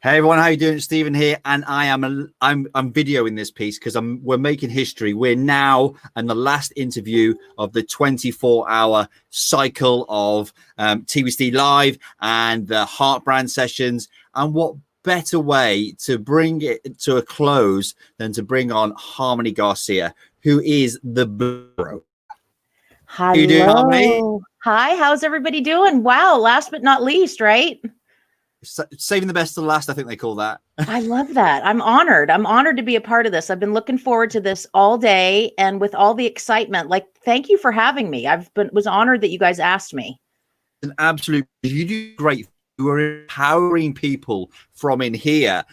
Hey everyone, how you doing? It's Stephen here, and I'm videoing this piece because we're making history. We're now in the last interview of the 24-hour cycle of TVC Live and the Heart Brand sessions. And what better way to bring it to a close than to bring on Harmony Garcia, who is the Bro. Hello. How you doing, Harmony? Hi, how's everybody doing? Wow, last but not least, right? Saving the best to the last, I think they call that. I love that. I'm honored. I'm honored to be a part of this. I've been looking forward to this all day, and with all the excitement, thank you for having me. Was honored that you guys asked me. An absolute, you do great. You are empowering people from in here.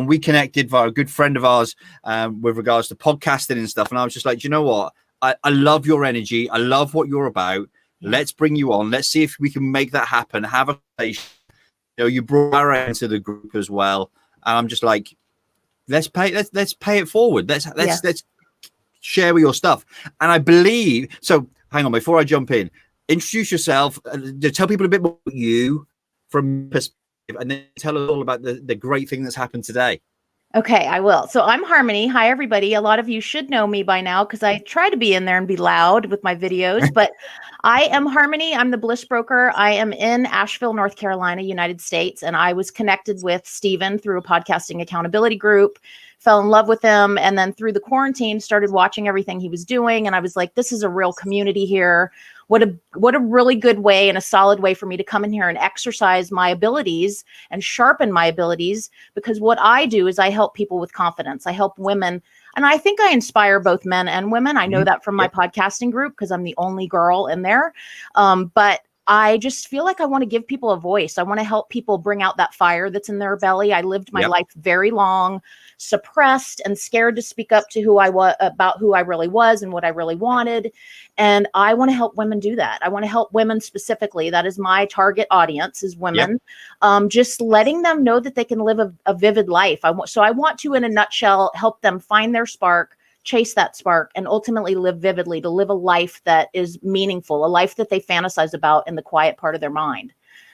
We connected via a good friend of ours with regards to podcasting and stuff. And I was just like, you know what? I love your energy. I love what you're about. Yeah. Let's bring you on. Let's see if we can make that happen. Have a conversation. You know, you brought Barra into the group as well, and I'm just like, let's pay it forward. Let's share with your stuff. And I believe so. Hang on, before I jump in, introduce yourself. Tell people a bit more about you from perspective, and then tell us all about the great thing that's happened today. Okay, I will. So I'm Harmony. Hi, everybody. A lot of you should know me by now because I try to be in there and be loud with my videos, but I am Harmony. I'm the Bliss Broker. I am in Asheville, North Carolina, United States, and I was connected with Stephen through a podcasting accountability group, fell in love with him, and then through the quarantine started watching everything he was doing, and I was like, this is a real community here. What a really good way and a solid way for me to come in here and exercise my abilities and sharpen my abilities, because what I do is I help people with confidence. I help women, and I think I inspire both men and women. I know that from my podcasting group because I'm the only girl in there. But I just feel like I want to give people a voice. I want to help people bring out that fire that's in their belly. I lived my life very long, suppressed and scared to speak up to who I was, about who I really was and what I really wanted. And I want to help women do that. I want to help women specifically. That is my target audience, is women. Just letting them know that they can live a vivid life. I want to, in a nutshell, help them find their spark, chase that spark, and ultimately live vividly, to live a life that is meaningful, a life that they fantasize about in the quiet part of their mind.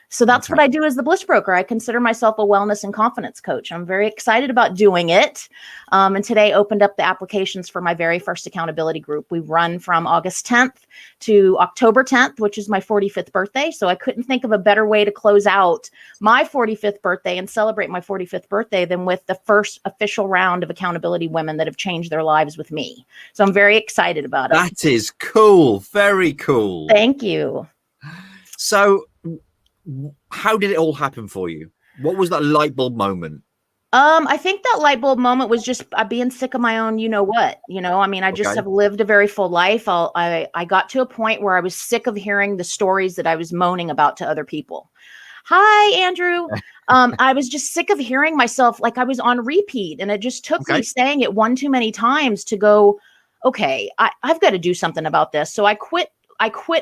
So that's what I do as the Bliss Broker. I consider myself a wellness and confidence coach. I'm very excited about doing it. And today opened up the applications for my very first accountability group. We run from August 10th to October 10th, which is my 45th birthday. So I couldn't think of a better way to close out my 45th birthday and celebrate my 45th birthday than with the first official round of accountability women that have changed their lives with me. So I'm very excited about it. That is cool. Very cool. Thank you. So how did it all happen for you? What was that light bulb moment? I think that light bulb moment was just being sick of my own, I mean, I just have lived a very full life. I got to a point where I was sick of hearing the stories that I was moaning about to other people. Hi, Andrew. I was just sick of hearing myself like I was on repeat, and it just took me saying it one too many times to go, okay, I've got to do something about this. So I quit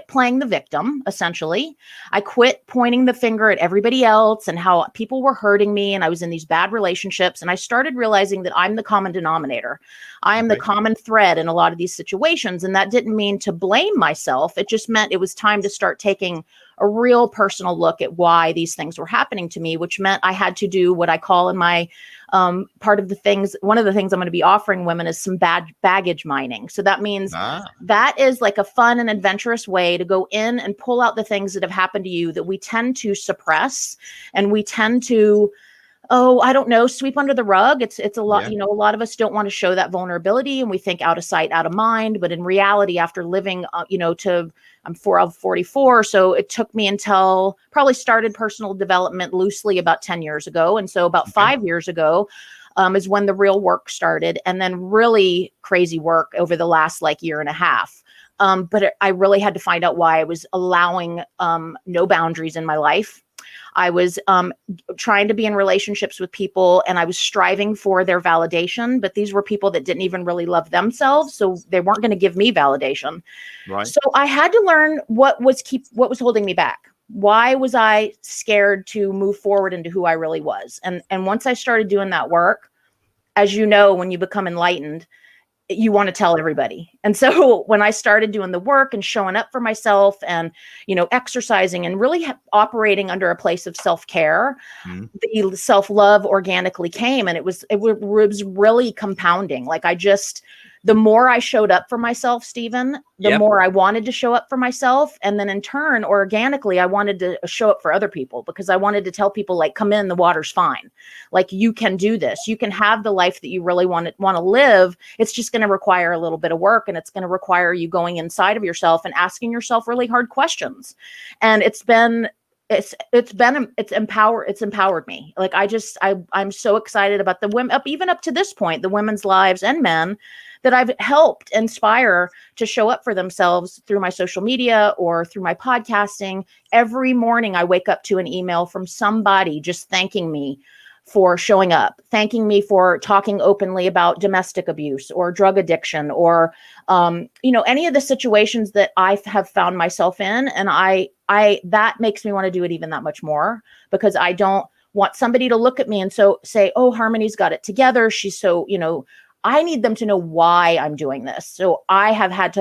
playing the victim, essentially. I quit pointing the finger at everybody else and how people were hurting me, and I was in these bad relationships. And I started realizing that I'm the common denominator. I am the common thread in a lot of these situations. And that didn't mean to blame myself. It just meant it was time to start taking a real personal look at why these things were happening to me, which meant I had to do what I call in my one of the things I'm going to be offering women is some baggage mining. So that means that is like a fun and adventurous way to go in and pull out the things that have happened to you that we tend to suppress, and we tend to, sweep under the rug. It's a lot, a lot of us don't want to show that vulnerability, and we think out of sight, out of mind. But in reality, after living, I'm 44. So it took me until probably started personal development loosely about 10 years ago. And so about 5 years ago is when the real work started, and then really crazy work over the last year and a half. But I really had to find out why I was allowing no boundaries in my life. I was trying to be in relationships with people, and I was striving for their validation, but these were people that didn't even really love themselves. So they weren't going to give me validation. Right. So I had to learn what was holding me back. Why was I scared to move forward into who I really was? And once I started doing that work, as you know, when you become enlightened, you want to tell everybody. And so when I started doing the work and showing up for myself and, exercising and really operating under a place of self-care, the self-love organically came, and it was really compounding. Like the more I showed up for myself, Stephen, the more I wanted to show up for myself. And then in turn, organically, I wanted to show up for other people, because I wanted to tell people, like, come in, the water's fine. Like, you can do this. You can have the life that you really want to live. It's just going to require a little bit of work, and it's going to require you going inside of yourself and asking yourself really hard questions. And it's empowered me. Like, I'm so excited about the women, even up to this point, the women's lives and men that I've helped inspire to show up for themselves through my social media or through my podcasting. Every morning I wake up to an email from somebody just thanking me for showing up, thanking me for talking openly about domestic abuse or drug addiction or, any of the situations that I have found myself in. And that makes me want to do it even that much more, because I don't want somebody to look at me and say, oh, Harmony's got it together. She's so, I need them to know why I'm doing this. So I have had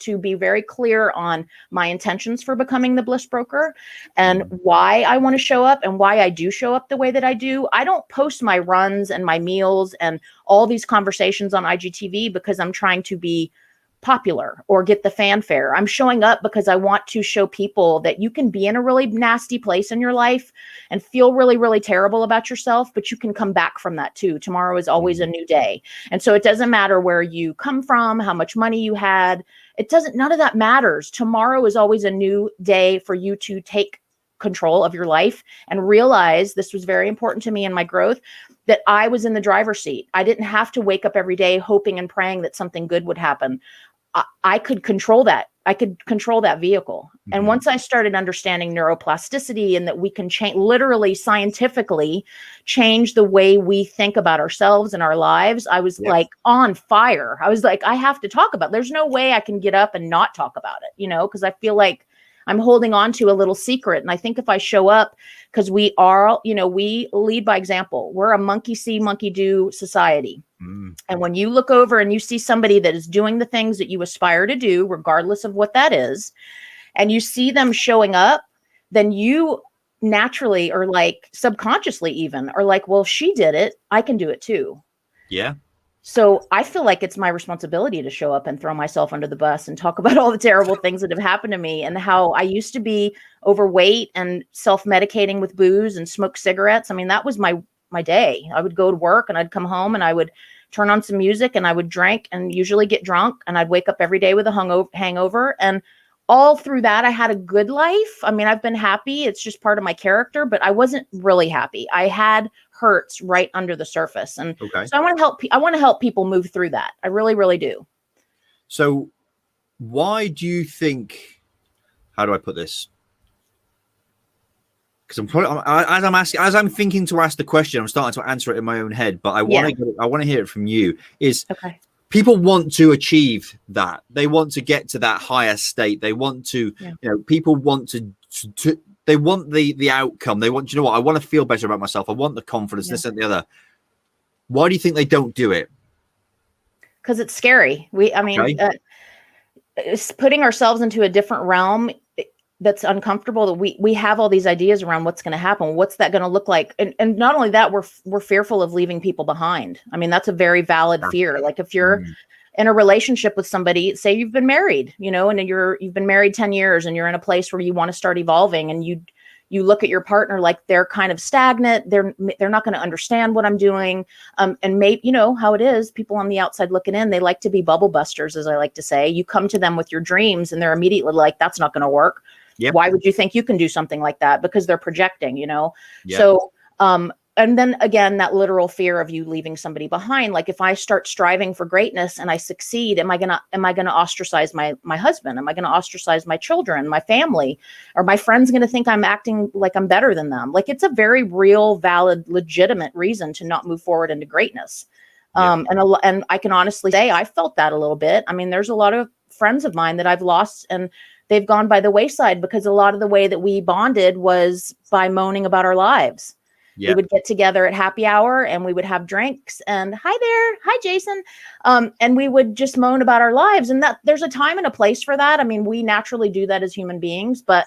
to be very clear on my intentions for becoming the Bliss Broker and why I want to show up and why I do show up the way that I do. I don't post my runs and my meals and all these conversations on IGTV because I'm trying to be popular or get the fanfare. I'm showing up because I want to show people that you can be in a really nasty place in your life and feel really, really terrible about yourself, but you can come back from that too. Tomorrow is always a new day. And so it doesn't matter where you come from, how much money you had. None of that matters. Tomorrow is always a new day for you to take control of your life and realize, this was very important to me in my growth, that I was in the driver's seat. I didn't have to wake up every day hoping and praying that something good would happen. I could control that. I could control that vehicle. And once I started understanding neuroplasticity and that we can literally scientifically change the way we think about ourselves and our lives, I was like on fire. I was like, I have to talk about it. There's no way I can get up and not talk about it, because I feel like I'm holding on to a little secret. And I think if I show up, because we are, we lead by example. We're a monkey see, monkey do society. And when you look over and you see somebody that is doing the things that you aspire to do, regardless of what that is, and you see them showing up, then you naturally, or like subconsciously even, are like, well, she did it, I can do it too. Yeah. So I feel like it's my responsibility to show up and throw myself under the bus and talk about all the terrible things that have happened to me and how I used to be overweight and self-medicating with booze and smoke cigarettes. I mean, that was my day. I would go to work and I'd come home and I would turn on some music and I would drink and usually get drunk, and I'd wake up every day with a hangover. And all through that, I had a good life. I mean, I've been happy. It's just part of my character, but I wasn't really happy. I had hurts right under the surface. And so I want to help people move through that. I really, really do. So why do you think, how do I put this? Because as I'm thinking to ask the question, I'm starting to answer it in my own head, but I want to hear it from you. People want to achieve that. They want to get to that higher state. They want to, people want to they want the outcome. They want, I want to feel better about myself. I want the confidence, this and the other. Why do you think they don't do it? Because it's scary. It's putting ourselves into a different realm that's uncomfortable, that we have all these ideas around what's going to happen. What's that going to look like? And not only that, we're fearful of leaving people behind. I mean, that's a very valid fear. Like if you're in a relationship with somebody, say you've been married, and you've been married 10 years and you're in a place where you want to start evolving, and you look at your partner like they're kind of stagnant. They're not going to understand what I'm doing. And maybe, how it is, people on the outside looking in, they like to be bubble busters, as I like to say. You come to them with your dreams and they're immediately like, that's not going to work. Yep. Why would you think you can do something like that? Because they're projecting, Yep. So, and then again, that literal fear of you leaving somebody behind. Like if I start striving for greatness and I succeed, am I gonna ostracize my husband? Am I gonna ostracize my children, my family? Are my friends gonna think I'm acting like I'm better than them? Like it's a very real, valid, legitimate reason to not move forward into greatness. And I can honestly say I felt that a little bit. I mean, there's a lot of friends of mine that I've lost and they've gone by the wayside because a lot of the way that we bonded was by moaning about our lives. We would get together at happy hour and we would have drinks and hi Jason. And we would just moan about our lives, and that there's a time and a place for that. I mean, we naturally do that as human beings, but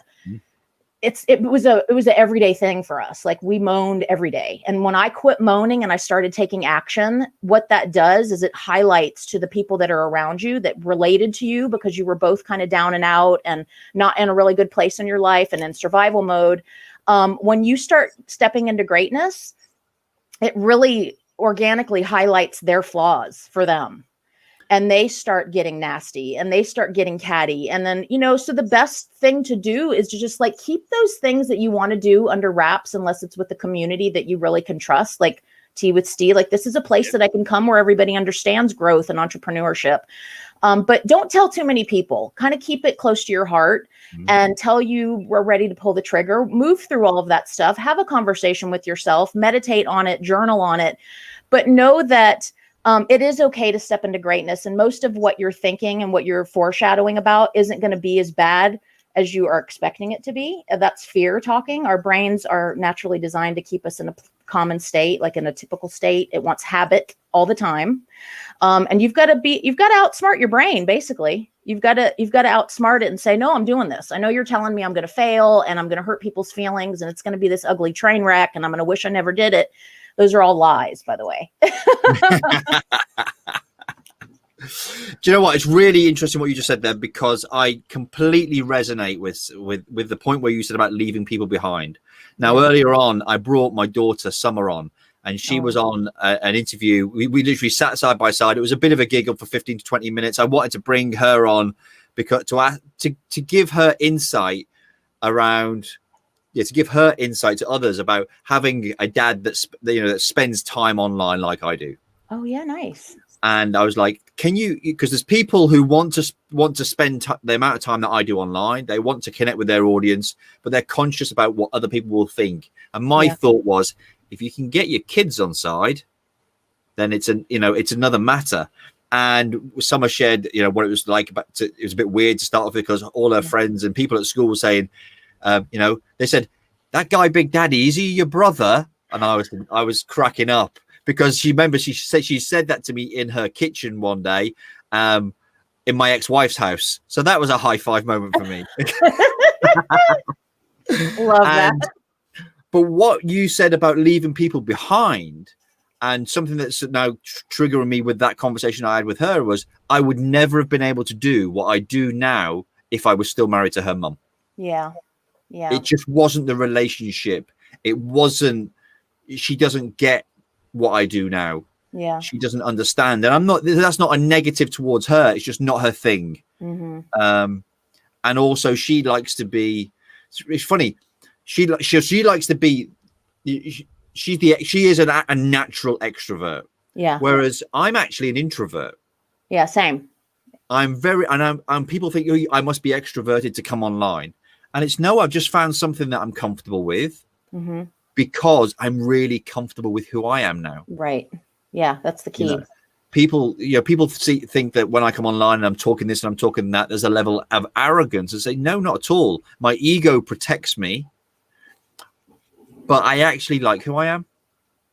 it was a everyday thing for us. Like, we moaned every day. And when I quit moaning and I started taking action, what that does is it highlights to the people that are around you that related to you, because you were both kind of down and out and not in a really good place in your life and in survival mode. When you start stepping into greatness, it really organically highlights their flaws for them. And they start getting nasty and they start getting catty. And then, so the best thing to do is to just like keep those things that you want to do under wraps, unless it's with the community that you really can trust, like Tea with Steve. Like, this is a place that I can come where everybody understands growth and entrepreneurship. But don't tell too many people. Kind of keep it close to your heart until you were ready to pull the trigger. Move through all of that stuff. Have a conversation with yourself. Meditate on it. Journal on it. But know that it is okay to step into greatness. And most of what you're thinking and what you're foreshadowing about isn't going to be as bad as you are expecting it to be. That's fear talking. Our brains are naturally designed to keep us in a common state, like in a typical state. It wants habit all the time. And you've got to outsmart your brain. Basically, you've got to outsmart it and say, no, I'm doing this. I know you're telling me I'm going to fail and I'm going to hurt people's feelings and it's going to be this ugly train wreck and I'm going to wish I never did it. Those are all lies, by the way. Do you know what? It's really interesting what you just said there, because I completely resonate with the point where you said about leaving people behind. Now, earlier on, I brought my daughter Summer on, and she was on an interview. We literally sat side by side. It was a bit of a giggle for 15 to 20 minutes. I wanted to bring her on because to give her insight around. Yeah, to give her insight to others about having a dad that spends time online like I do. Oh yeah, nice. And I was like, can you? Because there's people who want to spend the amount of time that I do online. They want to connect with their audience, but they're conscious about what other people will think. And my thought was, if you can get your kids on side, then it's another matter. And Summer shared, what it was like. It was a bit weird to start off because all her friends and people at school were saying. They said, that guy Big Daddy, is he your brother? And I was cracking up because she said that to me in her kitchen one day, in my ex-wife's house. So that was a high five moment for me. Love that. But what you said about leaving people behind, and something that's now triggering me with that conversation I had with her, was I would never have been able to do what I do now if I was still married to her mum. Yeah. Yeah. It just wasn't the relationship. It wasn't, she doesn't get what I do now. Yeah. She doesn't understand. And that's not a negative towards her. It's just not her thing. And also she likes to be, it's funny. She likes to be, she is a natural extrovert. Yeah. Whereas I'm actually an introvert. Yeah. Same. I'm people think, oh, I must be extroverted to come online. And it's no, I've just found something that I'm comfortable with because I'm really comfortable with who I am now. Right. Yeah, that's the key. People think that when I come online and I'm talking this and I'm talking that, there's a level of arrogance, and say, no, not at all. My ego protects me, but I actually like who I am.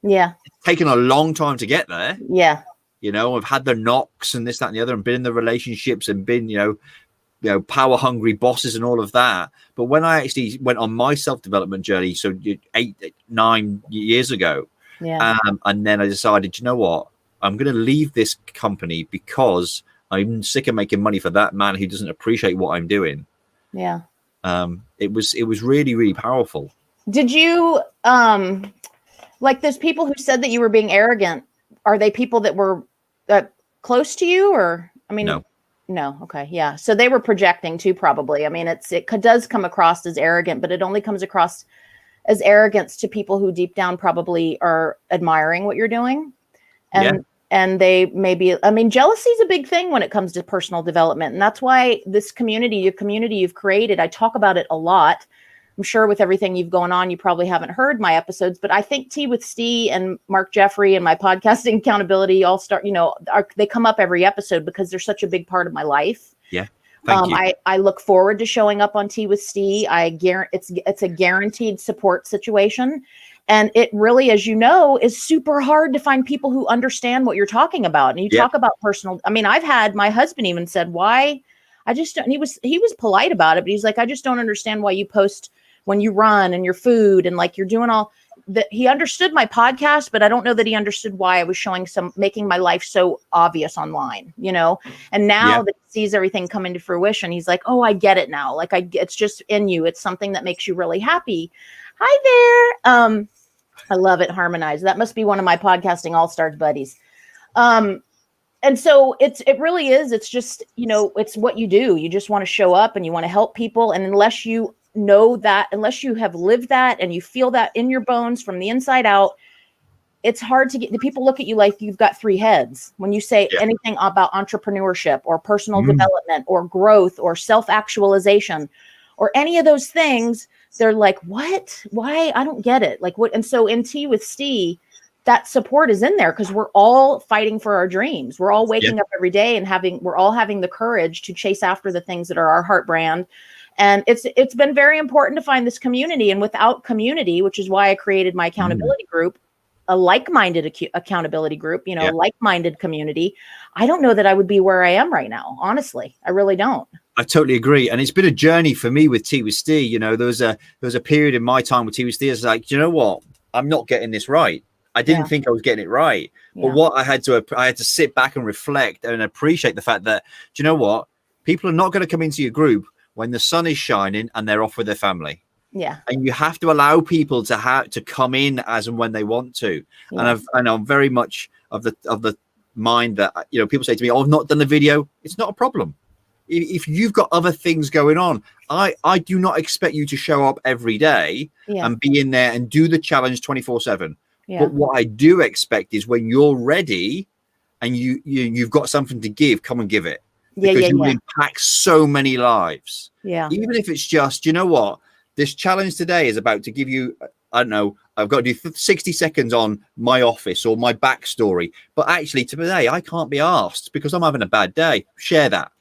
Yeah. It's taken a long time to get there. Yeah. I've had the knocks and this, that, and the other, and been in the relationships and been, power hungry bosses and all of that. But when I actually went on my self-development journey, so 8-9 years ago, and then I decided, you know what, I'm going to leave this company because I'm sick of making money for that man who doesn't appreciate what I'm doing. Yeah. It was really, really powerful. Did you, like those people who said that you were being arrogant, are they people that were close to you, or, I mean, no. Okay. Yeah. So they were projecting too, probably. I mean, it does come across as arrogant, but it only comes across as arrogance to people who deep down probably are admiring what you're doing. And they maybe, I mean, jealousy is a big thing when it comes to personal development. And that's why this community you've created, I talk about it a lot. I'm sure with everything you've going on, you probably haven't heard my episodes, but I think Tea with Steve and Mark Jeffrey and my podcasting accountability all start, they come up every episode because they're such a big part of my life. Yeah. Thank you. I look forward to showing up on Tea with Steve. It's a guaranteed support situation. And it really, as you know, is super hard to find people who understand what you're talking about. And you talk about personal. I mean, I've had my husband even said, why? I just don't. He was polite about it, but he's like, I just don't understand why you post when you run and your food and like you're doing all that. He understood my podcast, but I don't know that he understood why I was making my life so obvious online, you know? And now that he sees everything come into fruition, he's like, oh, I get it now. Like it's just in you. It's something that makes you really happy. Hi there. I love it. Harmonize. That must be one of my podcasting all-stars buddies. And so it really is. It's just, you know, it's what you do. You just want to show up and you want to help people. And unless you know that, unless you have lived that and you feel that in your bones from the inside out, it's hard to get the people look at you like you've got three heads. When you say anything about entrepreneurship or personal development or growth or self-actualization or any of those things, they're like, what? Why? I don't get it. Like what? And so in Tea with Steve, that support is in there because we're all fighting for our dreams. We're all waking up every day and we're all having the courage to chase after the things that are our heart brand. And it's been very important to find this community. And without community, which is why I created my accountability group, a like-minded accountability group, you know, like-minded community, I don't know that I would be where I am right now. Honestly, I really don't. I totally agree. And it's been a journey for me with Tea with Steve. You know, there was a period in my time with Tea with Steve. It's like, you know what? I'm not getting this right. I didn't think I was getting it right. But what I had to sit back and reflect and appreciate the fact that, do you know what? People are not going to come into your group when the sun is shining and they're off with their family. Yeah. And you have to allow people to come in as and when they want to. Yeah. And I'm very much of the mind that, you know, people say to me, oh, I've not done the video. It's not a problem. If you've got other things going on, I do not expect you to show up every day and be in there and do the challenge 24/7. Yeah. But what I do expect is when you're ready and you've got something to give, come and give it. Because you will impact so many lives. Yeah. Even if it's just, you know what, this challenge today is about to give you, I don't know, I've got to do 60 seconds on my office or my backstory. But actually today I can't be asked because I'm having a bad day. Share that.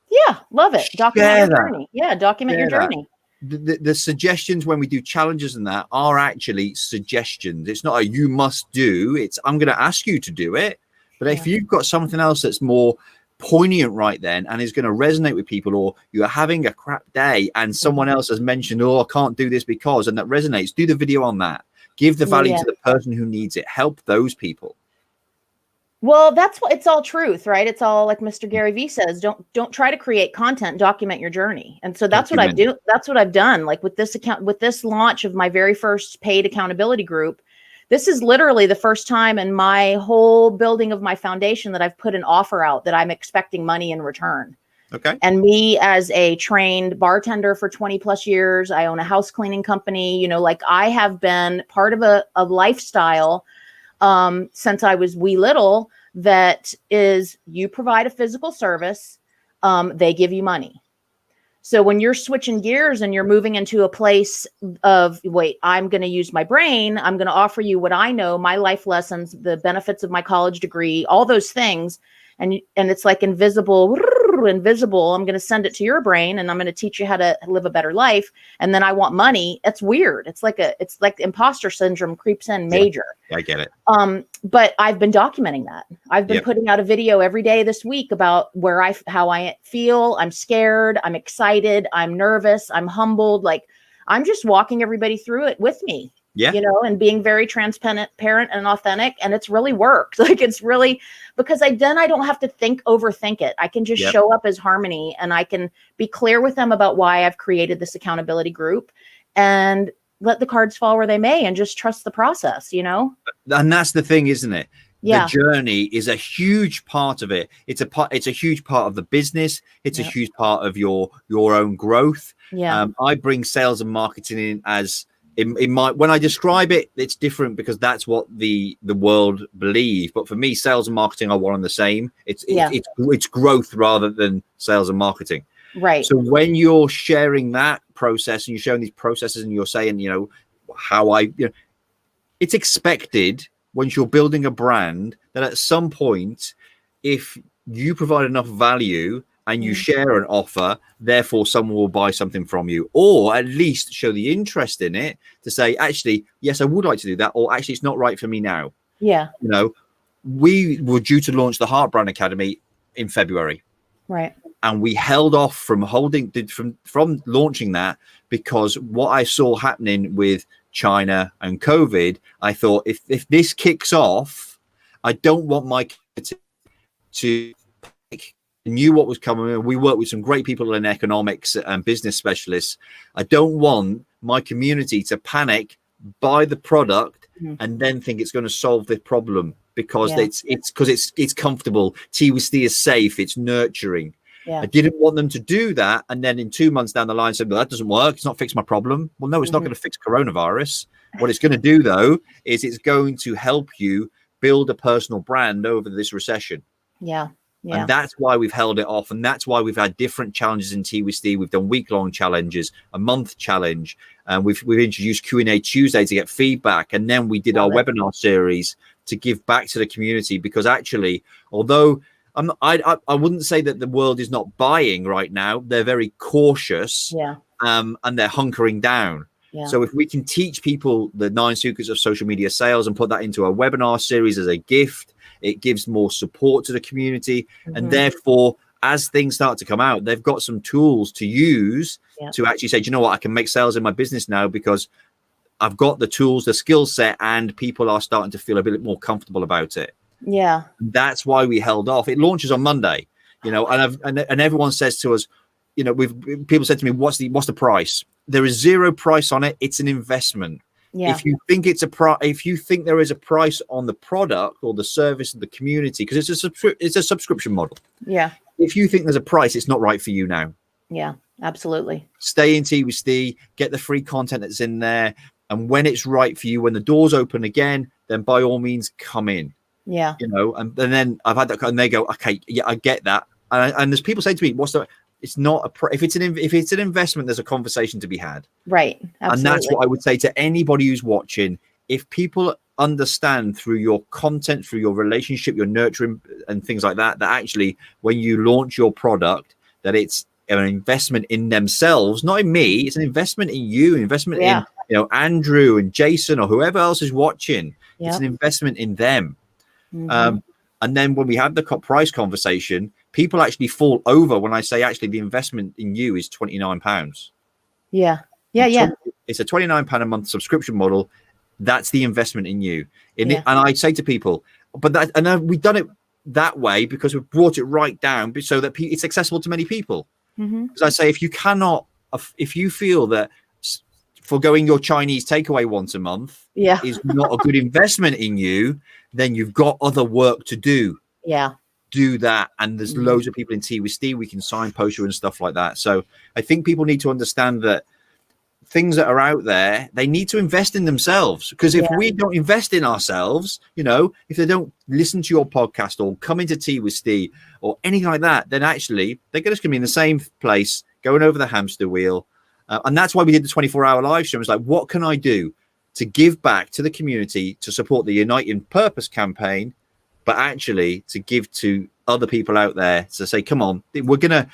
Yeah, love it. Document your journey. Yeah, document your journey. The suggestions when we do challenges and that are actually suggestions. It's not a you must do. It's I'm going to ask you to do it. But if you've got something else that's more poignant right then and is going to resonate with people, or you're having a crap day and someone else has mentioned, oh, I can't do this because, and that resonates, do the video on that. Give the value to the person who needs it. Help those people. Well, that's what it's all truth, right? It's all like Mr. Gary Vee says, don't try to create content, document your journey. And so that's what I do. That's what I've done. Like with this launch of my very first paid accountability group, this is literally the first time in my whole building of my foundation that I've put an offer out that I'm expecting money in return. Okay. And me as a trained bartender for 20 plus years, I own a house cleaning company, you know, like I have been part of a lifestyle since I was wee little, that is you provide a physical service, they give you money. So when you're switching gears and you're moving into a place of, wait, I'm going to use my brain, I'm going to offer you what I know, my life lessons, the benefits of my college degree, all those things. And it's like invisible, I'm going to send it to your brain and I'm going to teach you how to live a better life. And then I want money. It's weird. It's like imposter syndrome creeps in major. Yeah, I get it. But I've been documenting that. I've been putting out a video every day this week about how I feel. I'm scared. I'm excited. I'm nervous. I'm humbled. Like I'm just walking everybody through it with me. Yeah. You know, and being very transparent and authentic. And it's really worked. Like it's really, because then I don't have to overthink it. I can just show up as Harmony and I can be clear with them about why I've created this accountability group and let the cards fall where they may and just trust the process, you know? And that's the thing, isn't it? Yeah. The journey is a huge part of it. It's a huge part of the business. It's a huge part of your own growth. Yeah. I bring sales and marketing in as when I describe it, it's different because that's what the world believe. But for me, sales and marketing are one and the same. It's growth rather than sales and marketing. Right. So when you're sharing that process and you're showing these processes and you're saying, you know, it's expected once you're building a brand that at some point, if you provide enough value and you share an offer, therefore someone will buy something from you, or at least show the interest in it to say, actually, yes, I would like to do that, or actually it's not right for me now. Yeah. You know, we were due to launch the Heart Brand Academy in February. Right. And we held off from launching that because what I saw happening with China and COVID, I thought if this kicks off, I don't want my kids to knew what was coming. We work with some great people in economics and business specialists. I don't want my community to panic, buy the product, and then think it's going to solve the problem because it's comfortable. TWC is safe. It's nurturing. Yeah. I didn't want them to do that. And then in 2 months down the line, said, well, that doesn't work. It's not fixed my problem. Well, no, it's not going to fix coronavirus. What it's going to do, though, is it's going to help you build a personal brand over this recession. Yeah. Yeah. And that's why we've held it off. And that's why we've had different challenges in TWC. We've done week-long challenges, a month challenge. And we've introduced Q&A Tuesday to get feedback. And then we did our webinar series to give back to the community, because actually, although I wouldn't say that the world is not buying right now, they're very cautious. Yeah. And they're hunkering down. Yeah. So if we can teach people the 9 secrets of social media sales and put that into a webinar series as a gift, it gives more support to the community. And therefore, as things start to come out, they've got some tools to use to actually say, do you know what, I can make sales in my business now because I've got the tools, the skill set, and people are starting to feel a bit more comfortable about it. Yeah. That's why we held off. It launches on Monday, you know, and everyone says to us, you know, people said to me, what's the price? There is zero price on it. It's an investment. Yeah. If you think if you think there is a price on the product or the service of the community, because it's a subscription model. Yeah. If you think there's a price, it's not right for you now. Yeah, absolutely. Stay in TWC, get the free content that's in there, and when it's right for you, when the doors open again, then by all means come in. Yeah. You know, and then I've had that, and they go, okay, yeah, I get that, and there's people saying to me, what's the? It's not if it's an investment, there's a conversation to be had. Right. Absolutely. And that's what I would say to anybody who's watching. If people understand through your content, through your relationship, your nurturing and things like that, that actually when you launch your product, that it's an investment in themselves, not in me. It's an investment in you, investment in, you know, Andrew and Jason or whoever else is watching. Yep. It's an investment in them. And then when we have the price conversation, people actually fall over when I say, actually, the investment in you is £29. Yeah. Yeah. Yeah. It's a £29 a month subscription model. That's the investment in you. And I say to people, but we've done it that way because we've brought it right down so that it's accessible to many people. Because I say, if you feel that foregoing your Chinese takeaway once a month is not a good investment in you, then you've got other work to do. Yeah. Do that. And there's loads of people in TWC. We can signpost you and stuff like that. So I think people need to understand that things that are out there, they need to invest in themselves. Because if we don't invest in ourselves, you know, if they don't listen to your podcast or come into TWC or anything like that, then actually they're just going to be in the same place, going over the hamster wheel. And that's why we did the 24-hour live stream. It's like, what can I do to give back to the community to support the Unite in Purpose campaign, but actually to give to other people out there to say, come on, we're gonna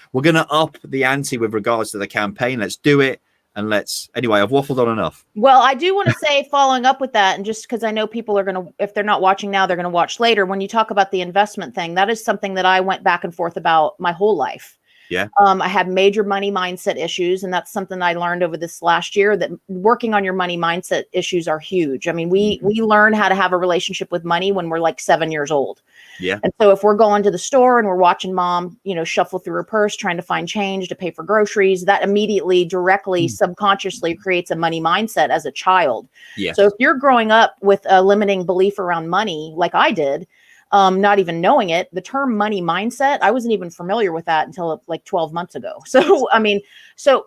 up the ante with regards to the campaign. Let's do it. And anyway, I've waffled on enough. Well, I do want to say, following up with that, and just because I know people are going to, if they're not watching now, they're going to watch later. When you talk about the investment thing, that is something that I went back and forth about my whole life. Yeah. I had major money mindset issues, and that's something I learned over this last year, that working on your money mindset issues are huge. I mean, we learn how to have a relationship with money when we're like 7 years old. Yeah. And so if we're going to the store and we're watching mom, you know, shuffle through her purse, trying to find change to pay for groceries, that immediately, directly, subconsciously creates a money mindset as a child. Yeah. So if you're growing up with a limiting belief around money, like I did, not even knowing it, the term money mindset, I wasn't even familiar with that until like 12 months ago. So, I mean,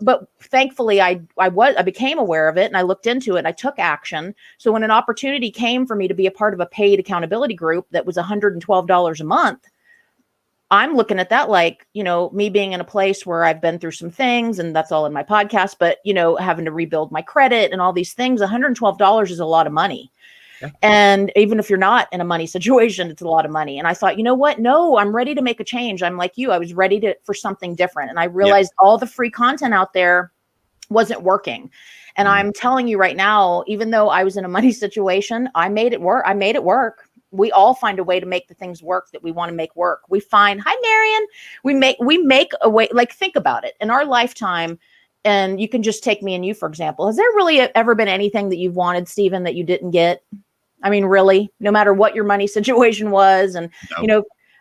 but thankfully I became aware of it and I looked into it. I took action. So when an opportunity came for me to be a part of a paid accountability group that was $112 a month, I'm looking at that like, you know, me being in a place where I've been through some things, and that's all in my podcast, but, you know, having to rebuild my credit and all these things, $112 is a lot of money. Yeah. And even if you're not in a money situation, it's a lot of money. And I thought, you know what? No, I'm ready to make a change. I'm like you. I was ready for something different. And I realized all the free content out there wasn't working. And I'm telling you right now, even though I was in a money situation, I made it work. We all find a way to make the things work that we want to make work. We find, hi, Marion, we make a way, like, think about it in our lifetime. And you can just take me and you, for example. Has there really ever been anything that you've wanted, Stephen, that you didn't get? I mean, really, no matter what your money situation was. And,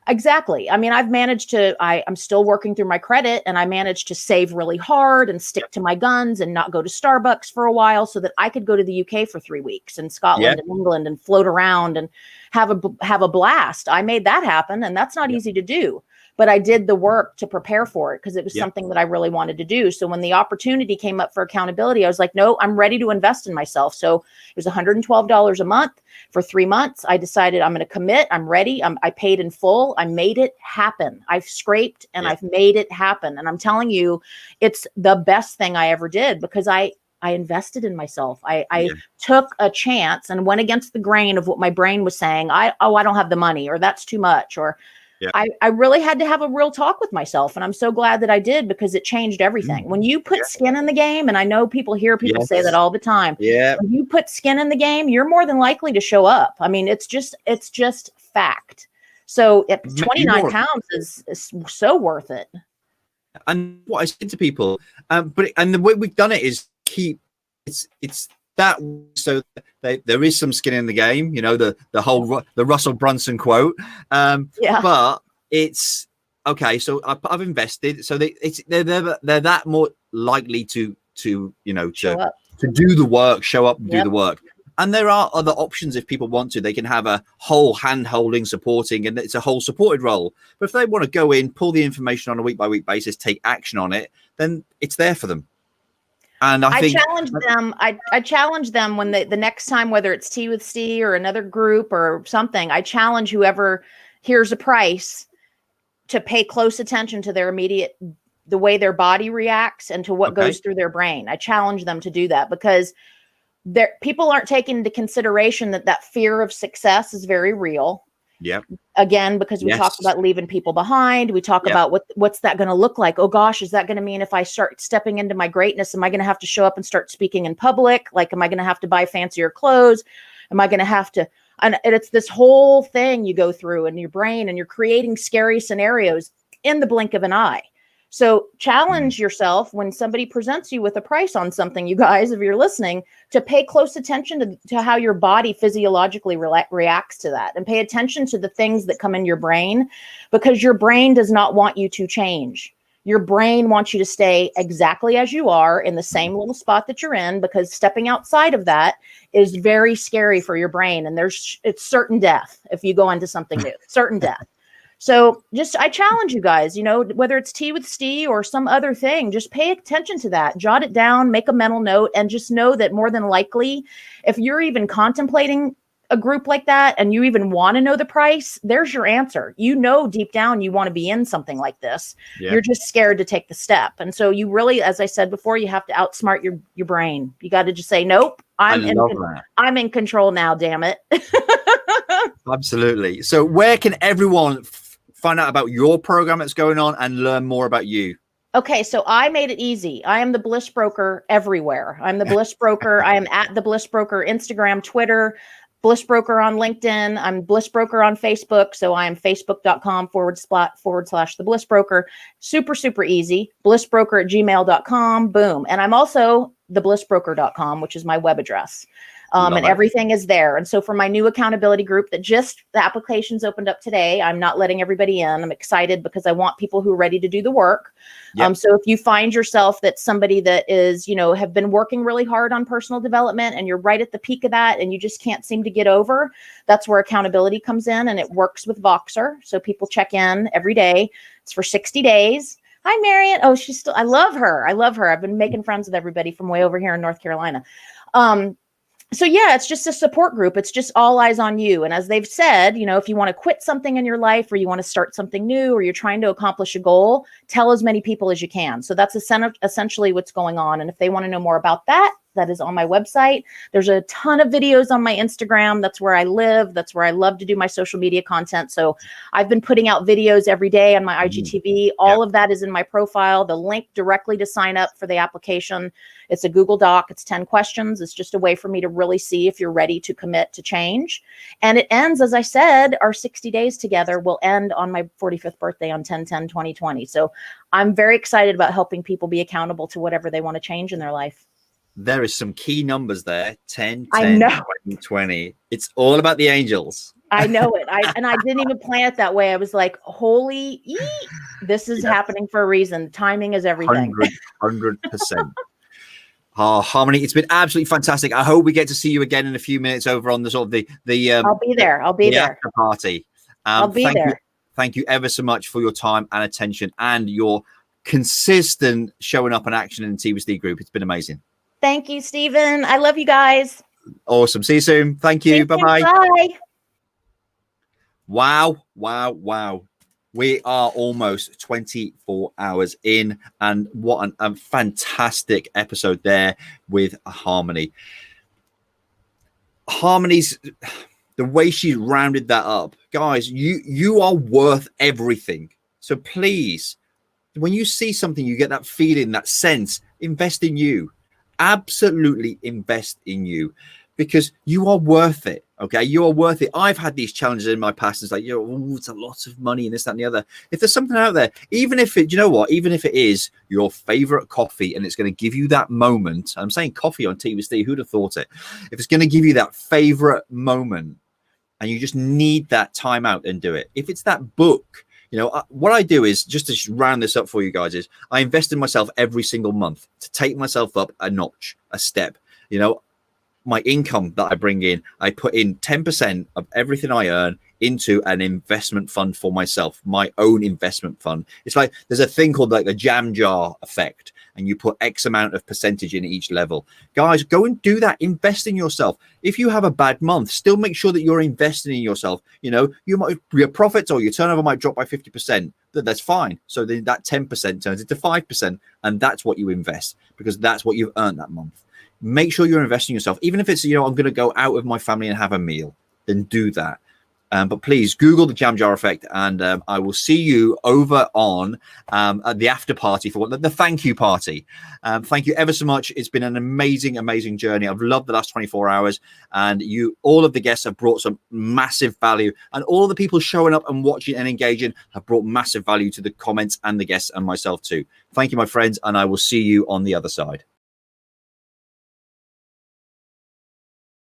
exactly. I mean, I'm still working through my credit, and I managed to save really hard and stick to my guns and not go to Starbucks for a while so that I could go to the UK for 3 weeks and Scotland and England and float around and have a blast. I made that happen, and that's not easy to do. But I did the work to prepare for it because it was something that I really wanted to do. So when the opportunity came up for accountability, I was like, no, I'm ready to invest in myself. So it was $112 a month for 3 months. I decided I'm going to commit. I'm ready. I paid in full. I made it happen. I've scraped and I've made it happen. And I'm telling you, it's the best thing I ever did because I invested in myself. I took a chance and went against the grain of what my brain was saying. I don't have the money, or that's too much, or I really had to have a real talk with myself. And I'm so glad that I did, because it changed everything. When you put skin in the game, and I know people say that all the time. When you put skin in the game, you're more than likely to show up. I mean, it's just fact. So 29 pounds is so worth it. And what I said to people, and the way we've done it is it's that, so there is some skin in the game, the Russell Brunson quote. But it's okay. So I've invested, so they're that more likely to do the work, show up and do the work. And there are other options if people want to. They can have a whole hand-holding, supporting, and it's a whole supported role. But if they want to go in, pull the information on a week-by-week basis, take action on it, then it's there for them. And I challenge them. I challenge them when the next time, whether it's Tea with Steve or another group or something, I challenge whoever hears a price to pay close attention to the way their body reacts and to what goes through their brain. I challenge them to do that, because people aren't taking into consideration that fear of success is very real. Yeah. Again, because we talk about leaving people behind. We talk about what's that going to look like? Oh gosh, is that going to mean if I start stepping into my greatness, am I going to have to show up and start speaking in public? Like, am I going to have to buy fancier clothes? Am I going to have to? And it's this whole thing you go through in your brain, and you're creating scary scenarios in the blink of an eye. So challenge yourself when somebody presents you with a price on something, you guys, if you're listening, to pay close attention to how your body physiologically reacts to that, and pay attention to the things that come in your brain, because your brain does not want you to change. Your brain wants you to stay exactly as you are in the same little spot that you're in, because stepping outside of that is very scary for your brain. And it's certain death if you go into something new, certain death. So I challenge you guys, whether it's Tea with Steve or some other thing, just pay attention to that, jot it down, make a mental note, and just know that more than likely, if you're even contemplating a group like that and you even want to know the price, there's your answer. Deep down, you want to be in something like this. Yeah. You're just scared to take the step. And so you really, as I said before, you have to outsmart your brain. You got to just say, nope, I'm in control now, damn it. Absolutely. So where can everyone find out about your program that's going on and learn more about you? Okay, so I made it easy. I am the Bliss Broker everywhere. I'm the Bliss Broker. I am at the Bliss Broker, Instagram, Twitter, Bliss Broker on LinkedIn. I'm Bliss Broker on Facebook. So I am facebook.com/the Bliss Broker. Super, super easy. BlissBroker@gmail.com. Boom. And I'm also theblissbroker.com, which is my web address. And everything is there. And so for my new accountability group the applications opened up today, I'm not letting everybody in. I'm excited because I want people who are ready to do the work. Yep. So if you find yourself that somebody that is, have been working really hard on personal development and you're right at the peak of that and you just can't seem to get over, that's where accountability comes in, and it works with Voxer. So people check in every day. It's for 60 days. Hi, Marion. Oh, I love her. I've been making friends with everybody from way over here in North Carolina. So yeah, it's just a support group. It's just all eyes on you. And as they've said, if you want to quit something in your life, or you want to start something new, or you're trying to accomplish a goal, tell as many people as you can. So that's essentially what's going on. And if they want to know more about that, that is on my website. There's a ton of videos on my Instagram. That's where I live. That's where I love to do my social media content. So I've been putting out videos every day on my IGTV. All of that is in my profile. The link directly to sign up for the application. It's a Google Doc. It's 10 questions. It's just a way for me to really see if you're ready to commit to change. And it ends, as I said, our 60 days together will end on my 45th birthday on 10/10/2020. So I'm very excited about helping people be accountable to whatever they want to change in their life. There is some key numbers there. 10, I 10, know. 20, 20. It's all about the angels. I know it. I didn't even plan it that way. I was like, holy, this is happening for a reason. Timing is everything. 100%. Oh, Harmony, it's been absolutely fantastic. I hope we get to see you again in a few minutes over on the sort of the I'll be there. I'll be there. After party. I'll be there. Thank you ever so much for your time and attention and your consistent showing up and action in the TBC group. It's been amazing. Thank you, Stephen. I love you guys. Awesome. See you soon. Thank you. Bye-bye. Bye. Wow. We are almost 24 hours in, and what a fantastic episode there with Harmony. Harmony's, the way she rounded that up, guys, you are worth everything. So please, when you see something, you get that feeling, that sense, invest in you. Absolutely invest in you, because you are worth it. Okay, you are worth it. I've had these challenges in my past. It's like, it's a lot of money and this, that, and the other. If there's something out there, even if it, even if it is your favorite coffee and it's going to give you that moment, I'm saying coffee on TBC, who'd have thought it? If it's going to give you that favorite moment and you just need that time out and do it. If it's that book, what I do is, just to round this up for you guys, is I invest in myself every single month to take myself up a notch, a step. My income that I bring in, I put in 10% of everything I earn into an investment fund for myself, my own investment fund. It's like there's a thing called like a jam jar effect, and you put X amount of percentage in each level. Guys, go and do that. Invest in yourself. If you have a bad month, still make sure that you're investing in yourself. You might, your profits or your turnover might drop by 50%. That's fine. So then that 10% turns into 5%, and that's what you invest, because that's what you've earned that month. Make sure you're investing in yourself. Even if it's, I'm going to go out with my family and have a meal, then do that. But please Google the jam jar effect, and I will see you over on at the after party for the thank you party. Thank you ever so much. It's been an amazing journey. I've loved the last 24 hours, and all of the guests have brought some massive value, and all of the people showing up and watching and engaging have brought massive value to the comments and the guests and myself too. Thank you, my friends, and I will see you on the other side.